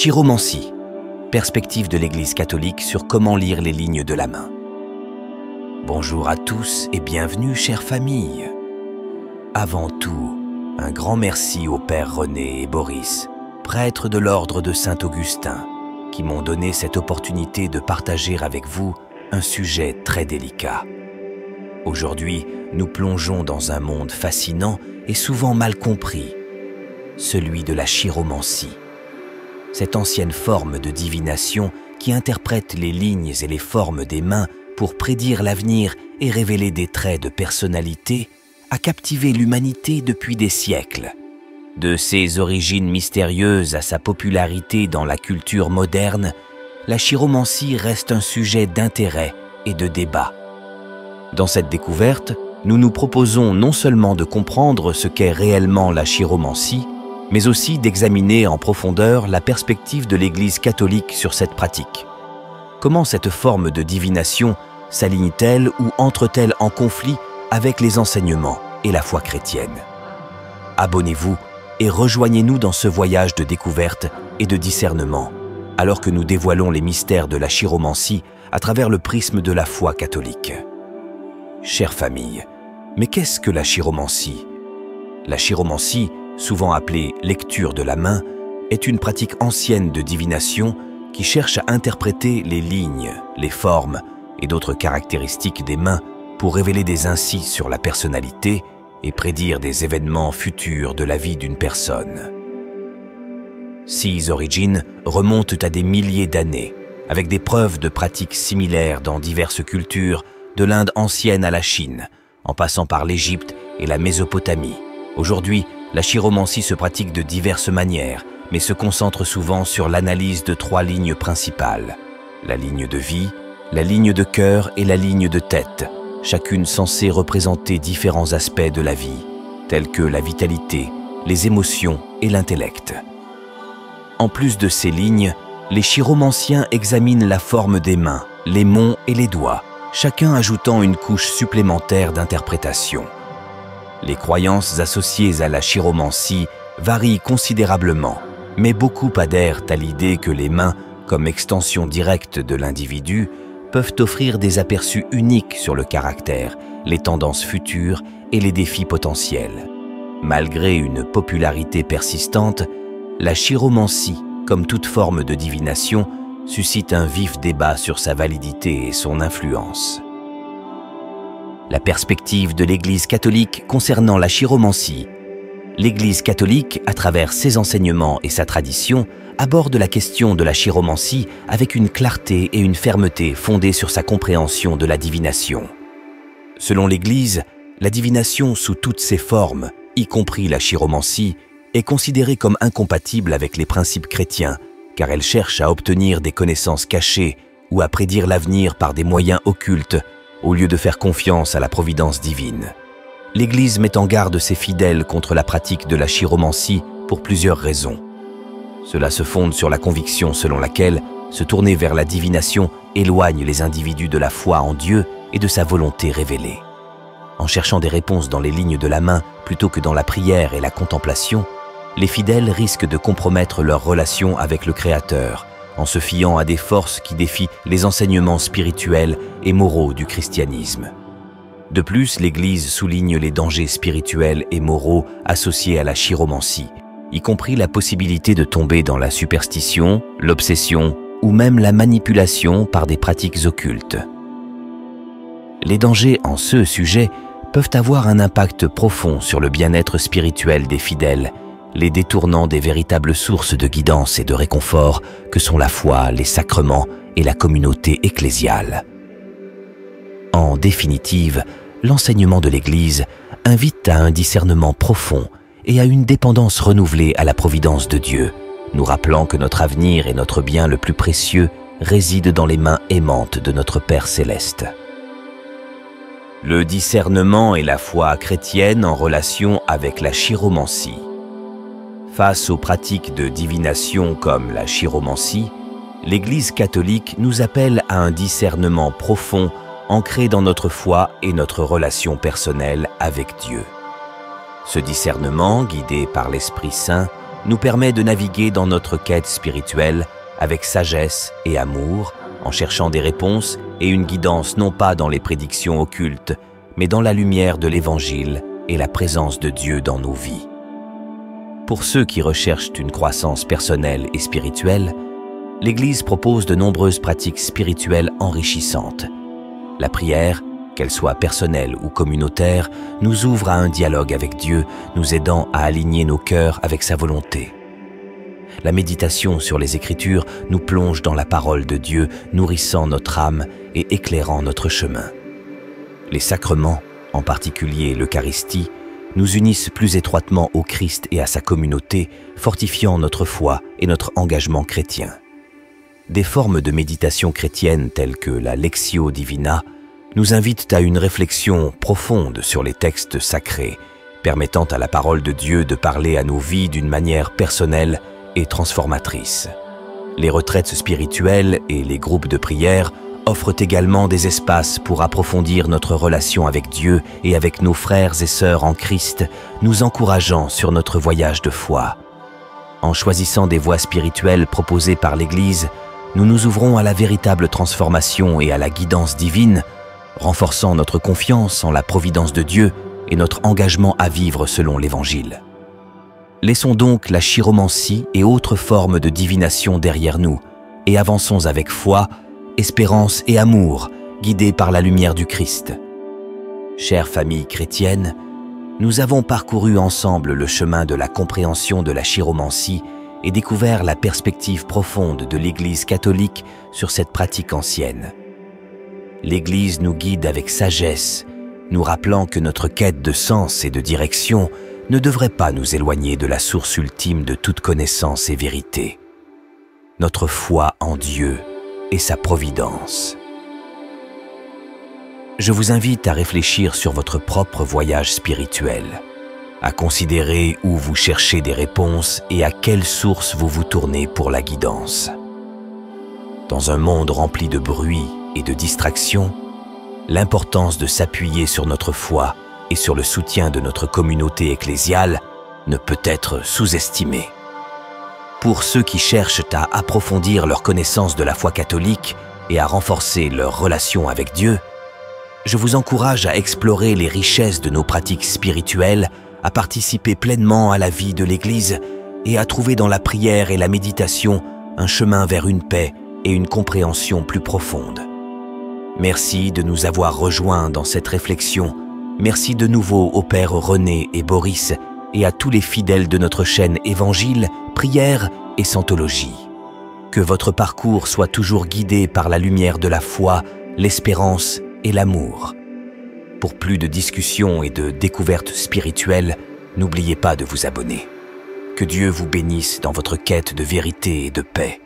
Chiromancie, perspective de l'Église catholique sur comment lire les lignes de la main. Bonjour à tous et bienvenue, chère famille. Avant tout, un grand merci aux pères René et Boris, prêtres de l'ordre de Saint-Augustin, qui m'ont donné cette opportunité de partager avec vous un sujet très délicat. Aujourd'hui, nous plongeons dans un monde fascinant et souvent mal compris, celui de la chiromancie. Cette ancienne forme de divination qui interprète les lignes et les formes des mains pour prédire l'avenir et révéler des traits de personnalité a captivé l'humanité depuis des siècles. De ses origines mystérieuses à sa popularité dans la culture moderne, la chiromancie reste un sujet d'intérêt et de débat. Dans cette découverte, nous nous proposons non seulement de comprendre ce qu'est réellement la chiromancie, mais aussi d'examiner en profondeur la perspective de l'Église catholique sur cette pratique. Comment cette forme de divination s'aligne-t-elle ou entre-t-elle en conflit avec les enseignements et la foi chrétienne? Abonnez-vous et rejoignez-nous dans ce voyage de découverte et de discernement, alors que nous dévoilons les mystères de la chiromancie à travers le prisme de la foi catholique. Chère famille, mais qu'est-ce que la chiromancie? La chiromancie, souvent appelée lecture de la main, est une pratique ancienne de divination qui cherche à interpréter les lignes, les formes et d'autres caractéristiques des mains pour révéler des indices sur la personnalité et prédire des événements futurs de la vie d'une personne. Ses origines remontent à des milliers d'années, avec des preuves de pratiques similaires dans diverses cultures, de l'Inde ancienne à la Chine, en passant par l'Égypte et la Mésopotamie. Aujourd'hui, la chiromancie se pratique de diverses manières, mais se concentre souvent sur l'analyse de 3 lignes principales. La ligne de vie, la ligne de cœur et la ligne de tête, chacune censée représenter différents aspects de la vie, tels que la vitalité, les émotions et l'intellect. En plus de ces lignes, les chiromanciens examinent la forme des mains, les monts et les doigts, chacun ajoutant une couche supplémentaire d'interprétation. Les croyances associées à la chiromancie varient considérablement, mais beaucoup adhèrent à l'idée que les mains, comme extension directe de l'individu, peuvent offrir des aperçus uniques sur le caractère, les tendances futures et les défis potentiels. Malgré une popularité persistante, la chiromancie, comme toute forme de divination, suscite un vif débat sur sa validité et son influence. La perspective de l'Église catholique concernant la chiromancie. L'Église catholique, à travers ses enseignements et sa tradition, aborde la question de la chiromancie avec une clarté et une fermeté fondées sur sa compréhension de la divination. Selon l'Église, la divination sous toutes ses formes, y compris la chiromancie, est considérée comme incompatible avec les principes chrétiens, car elle cherche à obtenir des connaissances cachées ou à prédire l'avenir par des moyens occultes, au lieu de faire confiance à la providence divine. L'Église met en garde ses fidèles contre la pratique de la chiromancie pour plusieurs raisons. Cela se fonde sur la conviction selon laquelle se tourner vers la divination éloigne les individus de la foi en Dieu et de sa volonté révélée. En cherchant des réponses dans les lignes de la main plutôt que dans la prière et la contemplation, les fidèles risquent de compromettre leur relation avec le Créateur, en se fiant à des forces qui défient les enseignements spirituels et moraux du christianisme. De plus, l'Église souligne les dangers spirituels et moraux associés à la chiromancie, y compris la possibilité de tomber dans la superstition, l'obsession ou même la manipulation par des pratiques occultes. Les dangers en ce sujet peuvent avoir un impact profond sur le bien-être spirituel des fidèles, les détournant des véritables sources de guidance et de réconfort que sont la foi, les sacrements et la communauté ecclésiale. En définitive, l'enseignement de l'Église invite à un discernement profond et à une dépendance renouvelée à la providence de Dieu, nous rappelant que notre avenir et notre bien le plus précieux résident dans les mains aimantes de notre Père céleste. Le discernement et la foi chrétienne en relation avec la chiromancie. Face aux pratiques de divination comme la chiromancie, l'Église catholique nous appelle à un discernement profond ancré dans notre foi et notre relation personnelle avec Dieu. Ce discernement, guidé par l'Esprit Saint, nous permet de naviguer dans notre quête spirituelle avec sagesse et amour, en cherchant des réponses et une guidance non pas dans les prédictions occultes, mais dans la lumière de l'Évangile et la présence de Dieu dans nos vies. Pour ceux qui recherchent une croissance personnelle et spirituelle, l'Église propose de nombreuses pratiques spirituelles enrichissantes. La prière, qu'elle soit personnelle ou communautaire, nous ouvre à un dialogue avec Dieu, nous aidant à aligner nos cœurs avec sa volonté. La méditation sur les Écritures nous plonge dans la parole de Dieu, nourrissant notre âme et éclairant notre chemin. Les sacrements, en particulier l'Eucharistie, nous unissent plus étroitement au Christ et à sa communauté, fortifiant notre foi et notre engagement chrétien. Des formes de méditation chrétienne telles que la Lectio Divina nous invitent à une réflexion profonde sur les textes sacrés, permettant à la parole de Dieu de parler à nos vies d'une manière personnelle et transformatrice. Les retraites spirituelles et les groupes de prière offrent également des espaces pour approfondir notre relation avec Dieu et avec nos frères et sœurs en Christ, nous encourageant sur notre voyage de foi. En choisissant des voies spirituelles proposées par l'Église, nous nous ouvrons à la véritable transformation et à la guidance divine, renforçant notre confiance en la providence de Dieu et notre engagement à vivre selon l'Évangile. Laissons donc la chiromancie et autres formes de divination derrière nous et avançons avec foi, espérance et amour, guidés par la lumière du Christ. Chère famille chrétienne, nous avons parcouru ensemble le chemin de la compréhension de la chiromancie et découvert la perspective profonde de l'Église catholique sur cette pratique ancienne. L'Église nous guide avec sagesse, nous rappelant que notre quête de sens et de direction ne devrait pas nous éloigner de la source ultime de toute connaissance et vérité, notre foi en Dieu et sa providence. Je vous invite à réfléchir sur votre propre voyage spirituel, à considérer où vous cherchez des réponses et à quelle source vous vous tournez pour la guidance. Dans un monde rempli de bruit et de distractions, l'importance de s'appuyer sur notre foi et sur le soutien de notre communauté ecclésiale ne peut être sous-estimée. Pour ceux qui cherchent à approfondir leur connaissance de la foi catholique et à renforcer leur relation avec Dieu, je vous encourage à explorer les richesses de nos pratiques spirituelles, à participer pleinement à la vie de l'Église et à trouver dans la prière et la méditation un chemin vers une paix et une compréhension plus profonde. Merci de nous avoir rejoints dans cette réflexion. Merci de nouveau au Père René et Boris et à tous les fidèles de notre chaîne Évangile, Prière et Santologie. Que votre parcours soit toujours guidé par la lumière de la foi, l'espérance et l'amour. Pour plus de discussions et de découvertes spirituelles, n'oubliez pas de vous abonner. Que Dieu vous bénisse dans votre quête de vérité et de paix.